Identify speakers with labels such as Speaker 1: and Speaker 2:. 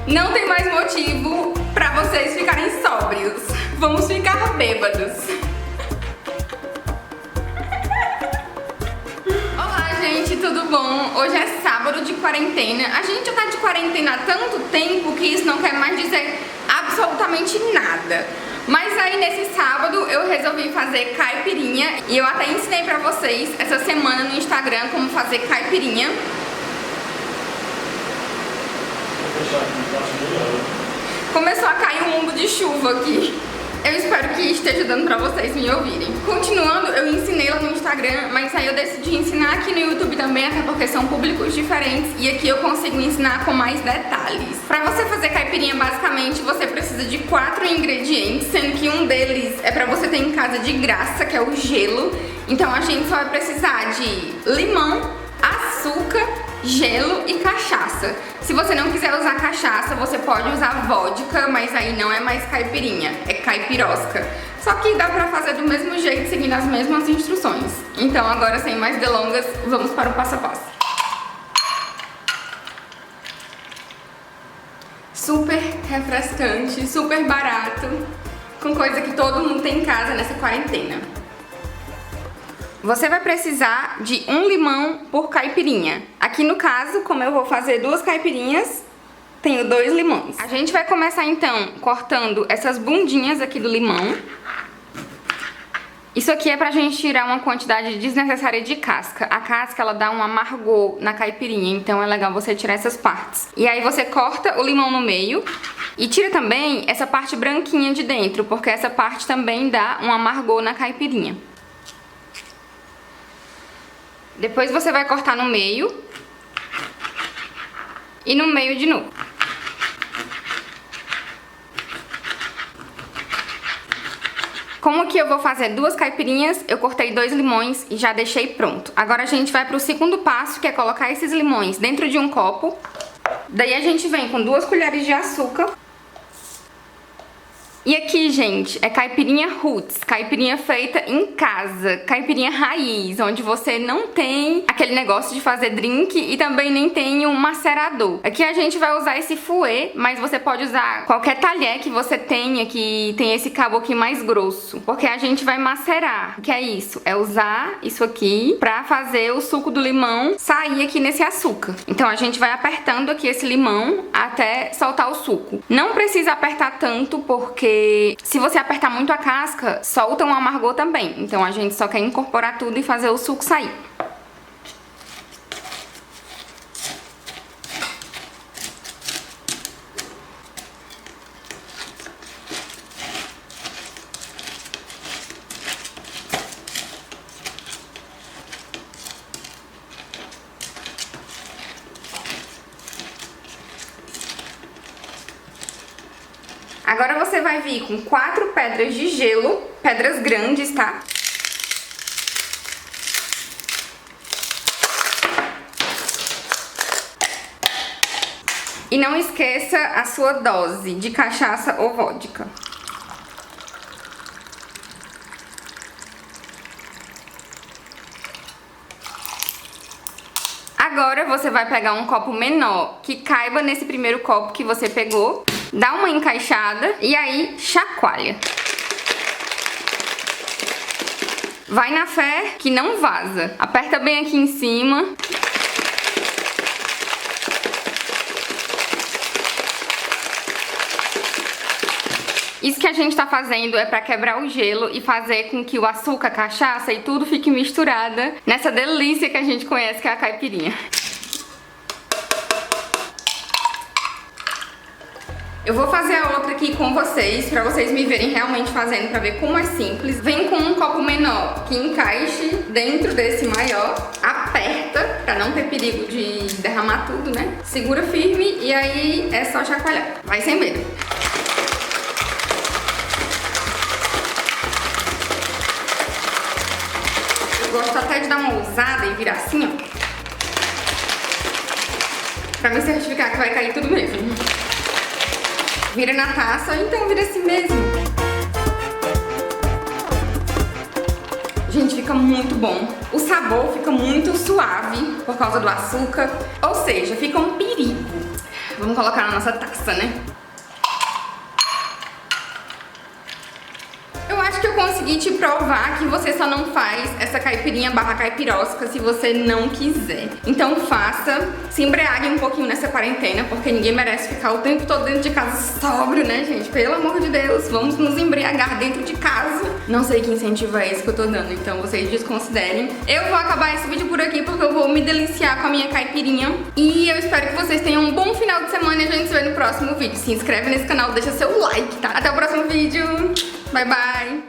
Speaker 1: Não tem mais motivo pra vocês ficarem sóbrios. Vamos ficar bêbados. Olá, gente, tudo bom? Hoje é sábado de quarentena. A gente já tá de quarentena há tanto tempo que isso não quer mais dizer absolutamente nada. Mas aí nesse sábado eu resolvi fazer caipirinha e eu até ensinei pra vocês essa semana no Instagram como fazer caipirinha. Começou a cair um mundo de chuva aqui. Eu espero que esteja dando pra vocês me ouvirem. Continuando, eu ensinei lá no Instagram, mas aí eu decidi ensinar aqui no YouTube também, até porque são públicos diferentes e aqui eu consigo ensinar com mais detalhes. Pra você fazer caipirinha, basicamente, você precisa de 4 ingredientes, sendo que um deles é pra você ter em casa de graça, que é o gelo. Então a gente só vai precisar de limão, açúcar, gelo e cachaça. Se você não quiser usar cachaça, você pode usar vodka, mas aí não é mais caipirinha, é caipirosca. Só que dá pra fazer do mesmo jeito, seguindo as mesmas instruções. Então agora, sem mais delongas, vamos para o passo a passo. Super refrescante, super barato, com coisa que todo mundo tem em casa nessa quarentena. Você vai precisar de 1 limão por caipirinha. Aqui no caso, como eu vou fazer 2 caipirinhas, tenho 2 limões. A gente vai começar então cortando essas bundinhas aqui do limão. Isso aqui é pra gente tirar uma quantidade desnecessária de casca. A casca, ela dá um amargor na caipirinha, então é legal você tirar essas partes. E aí você corta o limão no meio e tira também essa parte branquinha de dentro, porque essa parte também dá um amargor na caipirinha. Depois você vai cortar no meio e no meio de novo. Como aqui eu vou fazer 2 caipirinhas, eu cortei 2 limões e já deixei pronto. Agora a gente vai pro segundo passo, que é colocar esses limões dentro de um copo. Daí a gente vem com 2 colheres de açúcar. E aqui, gente, é caipirinha roots, caipirinha feita em casa, caipirinha raiz, onde você não tem aquele negócio de fazer drink e também nem tem um macerador. Aqui a gente vai usar esse fouet, mas você pode usar qualquer talher que você tenha que tem esse cabo aqui mais grosso, porque a gente vai macerar. O que é isso? É usar isso aqui pra fazer o suco do limão sair aqui nesse açúcar. Então a gente vai apertando aqui esse limão até soltar o suco. Não precisa apertar tanto, porque se você apertar muito a casca, solta um amargor também. Então a gente só quer incorporar tudo e fazer o suco sair. Agora você vai vir com 4 pedras de gelo, pedras grandes, tá? E não esqueça a sua dose de cachaça ou vodka. Agora você vai pegar um copo menor que caiba nesse primeiro copo que você pegou. Dá uma encaixada e aí chacoalha. Vai na fé que não vaza. Aperta bem aqui em cima. Isso que a gente tá fazendo é pra quebrar o gelo e fazer com que o açúcar, a cachaça e tudo fique misturada nessa delícia que a gente conhece, que é a caipirinha. Eu vou fazer a outra aqui com vocês, pra vocês me verem realmente fazendo, pra ver como é simples. Vem com um copo menor que encaixe dentro desse maior, aperta, pra não ter perigo de derramar tudo, né? Segura firme e aí é só chacoalhar. Vai sem medo. Eu gosto até de dar uma ousada e virar assim, ó, pra me certificar que vai cair tudo mesmo. Vira na taça, então vira assim mesmo. Gente, fica muito bom. O sabor fica muito suave por causa do açúcar. Ou seja, fica um perigo. vamos colocar na nossa taça, né? Eu acho que eu consegui te provar que você só não faz essa caipirinha barra caipirosca se você não quiser. Então faça, se embriague um pouquinho nessa quarentena, porque ninguém merece ficar o tempo todo dentro de casa sóbrio, né, gente? Pelo amor de Deus, vamos nos embriagar dentro de casa. Não sei que incentivo é esse que eu tô dando, então vocês desconsiderem. Eu vou acabar esse vídeo por aqui porque eu vou me deliciar com a minha caipirinha. E eu espero que vocês tenham um bom final de semana e a gente se vê no próximo vídeo. Se inscreve nesse canal, deixa seu like, tá? Até o próximo vídeo. Bye, bye!